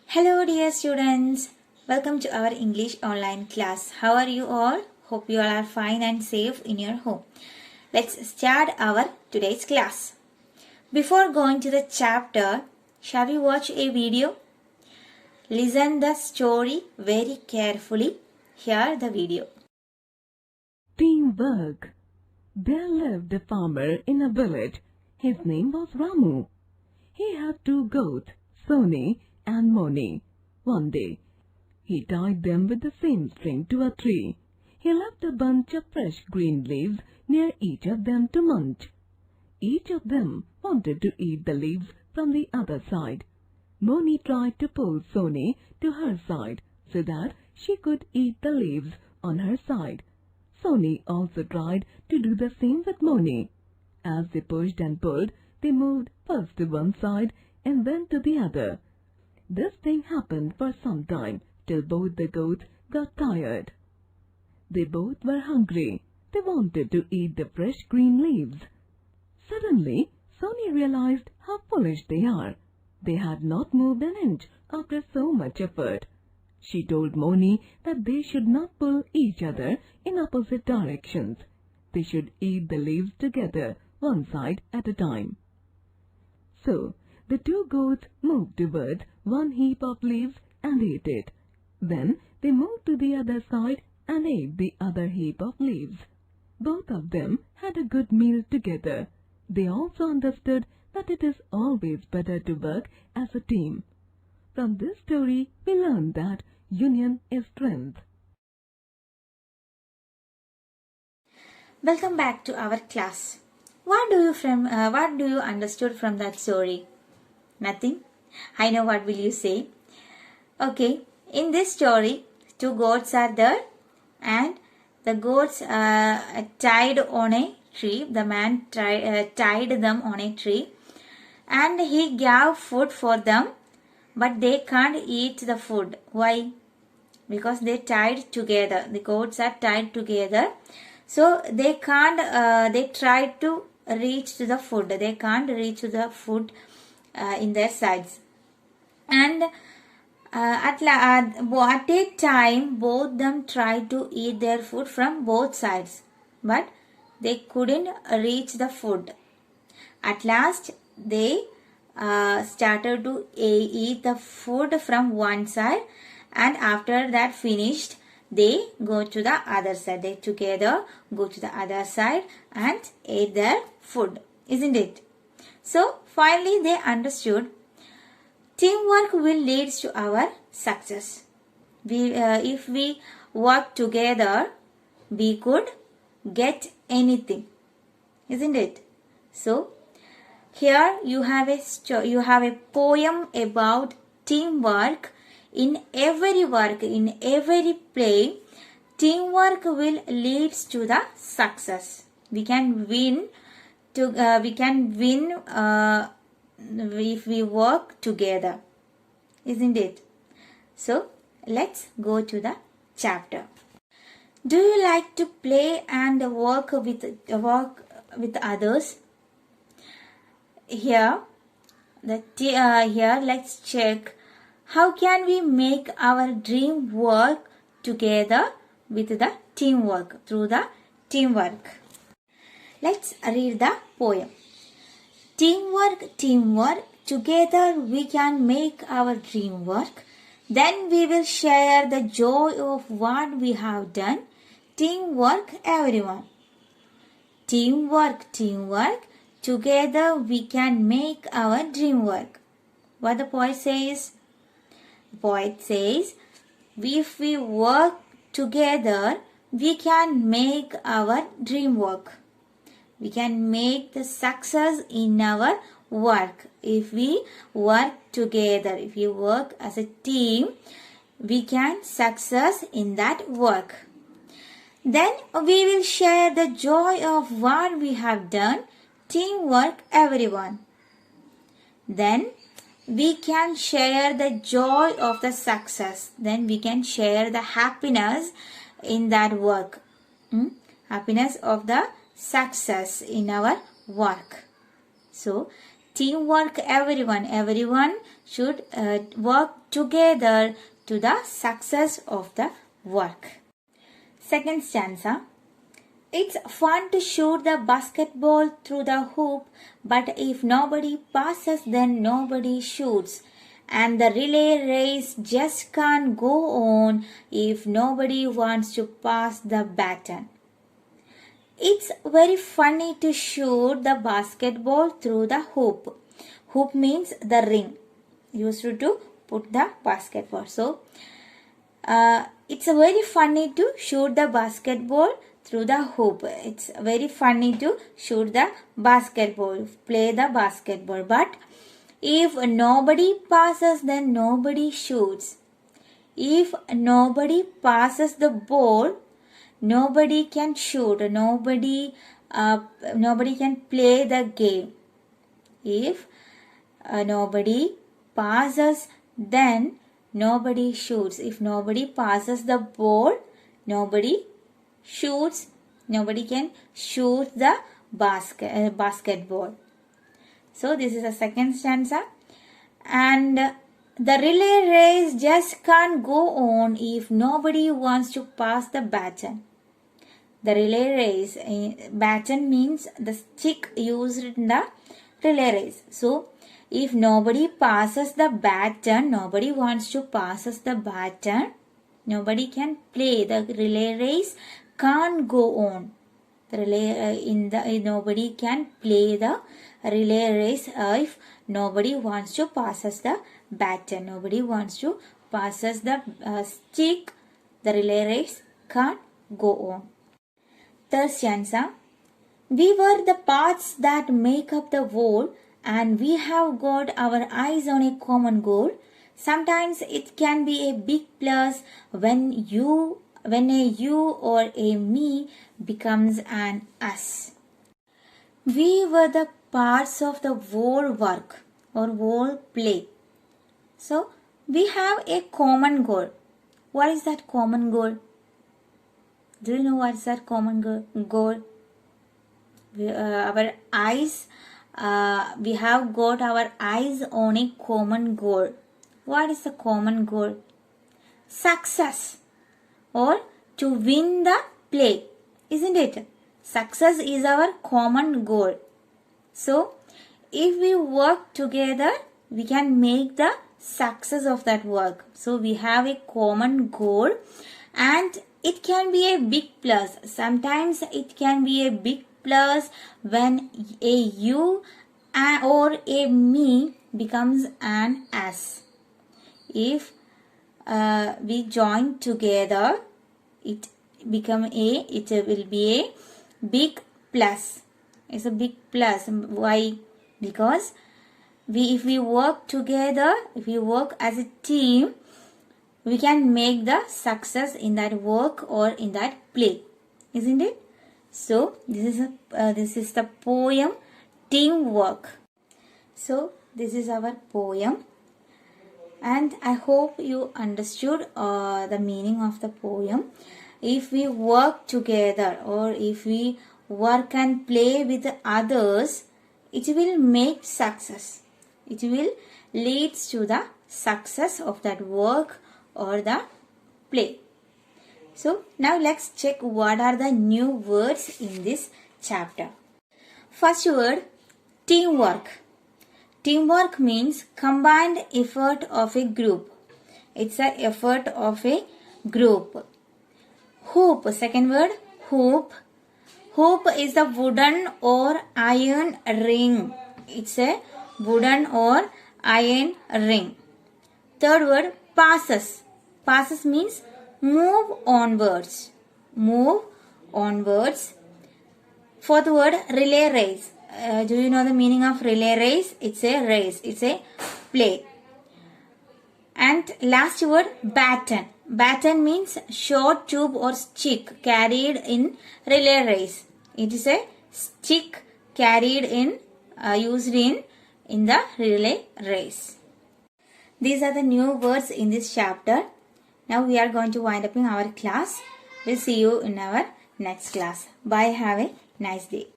Hello dear students, welcome to our English online class. How are you all? Hope you all are fine and safe in your home. Let's start our today's class. Before going to the chapter, shall we watch a video? Listen the story very carefully. Hear the video. Teamwork. There lived a farmer in a village. His name was Ramu. He had two goats, Soni and Moni. One day, he tied them with the same string to a tree. He left a bunch of fresh green leaves near each of them to munch. Each of them wanted to eat the leaves from the other side. Moni tried to pull Soni to her side so that she could eat the leaves on her side. Soni also tried to do the same with Moni. As they pushed and pulled, they moved first to one side and then to the other. This thing happened for some time till both the goats got tired. They both were hungry. They wanted to eat the fresh green leaves. Suddenly, Soni realized how foolish they are. They had not moved an inch after so much effort. She told Moni that they should not pull each other in opposite directions. They should eat the leaves together, one side at a time. So, the two goats moved towards one heap of leaves and ate it. Then they moved to the other side and ate the other heap of leaves. Both of them had a good meal together. They also understood that it is always better to work as a team. From this story, we learn that union is strength. Welcome back to our class. What do you understood from that story? Nothing? I know what will you say. Okay, in this story, two goats are there and the goats tied on a tree. The man tied them on a tree and he gave food for them, but they can't eat the food. Why? Because they tied together. The goats are tied together. So they can't, they try to reach to the food. They can't reach to the food in their sides. And at a time, both them tried to eat their food from both sides. But they couldn't reach the food. At last, they started to eat the food from one side. And after that finished, they go to the other side. They together go to the other side and ate their food. Isn't it? So finally they understood teamwork will lead to our success. If we work together, we could get anything. Isn't it? So here you have a poem about teamwork. In every work, in every play, teamwork will lead to the success. We can win. If we work together, isn't it? So let's go to the chapter. Do you like to play and work with others? Here let's check. How can we make our dream work together with the teamwork, through the teamwork? Let's read the poem. Teamwork, teamwork, together we can make our dream work. Then we will share the joy of what we have done. Teamwork, everyone. Teamwork, teamwork, together we can make our dream work. What the poet says? The poet says, if we work together, we can make our dream work. We can make the success in our work. If we work together, if we work as a team, we can success in that work. Then we will share the joy of what we have done. Teamwork, everyone. Then we can share the joy of the success. Then we can share the happiness in that work. Happiness of the success in our work. So, teamwork. Everyone should work together to the success of the work. Second stanza. It's fun to shoot the basketball through the hoop, but if nobody passes, then nobody shoots. And the relay race just can't go on if nobody wants to pass the baton. It's very funny to shoot the basketball through the hoop. Hoop means the ring used to put the basketball. So, it's very funny to shoot the basketball through the hoop. It's very funny to shoot the basketball, play the basketball. But if nobody passes, then nobody shoots. If nobody passes the ball, nobody can shoot. Nobody can play the game. If nobody passes, then nobody shoots. If nobody passes the ball, nobody shoots. Nobody can shoot the basketball. So this is the second stanza. And the relay race just can't go on if nobody wants to pass the baton. The relay race, baton means the stick used in the relay race. So if nobody passes the baton, nobody wants to pass the baton, nobody can play. The relay race can't go on. The relay nobody can play the relay race if nobody wants to pass the baton. Nobody wants to pass the stick. The relay race can't go on. Third stanza. We were the parts that make up the whole, and we have got our eyes on a common goal. Sometimes it can be a big plus when a you or a me becomes an us. We were the parts of the whole work or whole play. So we have a common goal. What is that common goal? Do you know what is that common goal? Our eyes. We have got our eyes on a common goal. What is the common goal? Success, or to win the play, isn't it? Success is our common goal. So, if we work together, we can make the success of that work. So, we have a common goal, and it can be a big plus. Sometimes it can be a big plus when a you or a me becomes an us. If we join together, it will be a big plus. It's a big plus. Why? Because if we work together, if we work as a team, we can make the success in that work or in that play, isn't it? So this is the poem Teamwork. So this is our poem, and I hope you understood the meaning of the poem. If we work together, or if we work and play with others, it will make success. It will lead to the success of that work or the play. So now let's check what are the new words in this chapter. First word, teamwork. Teamwork means combined effort of a group. It's an effort of a group. Hoop. Second word, hoop. Hoop is a wooden or iron ring. It's a wooden or iron ring. Third word, passes. Passes means move onwards. Move onwards. Fourth word, relay race. Do you know the meaning of relay race? It's a race. It's a play. And last word, baton. Baton means short tube or stick carried in relay race. It is a stick carried in, used in the relay race. These are the new words in this chapter. Now we are going to wind up in our class. We'll see you in our next class. Bye. Have a nice day.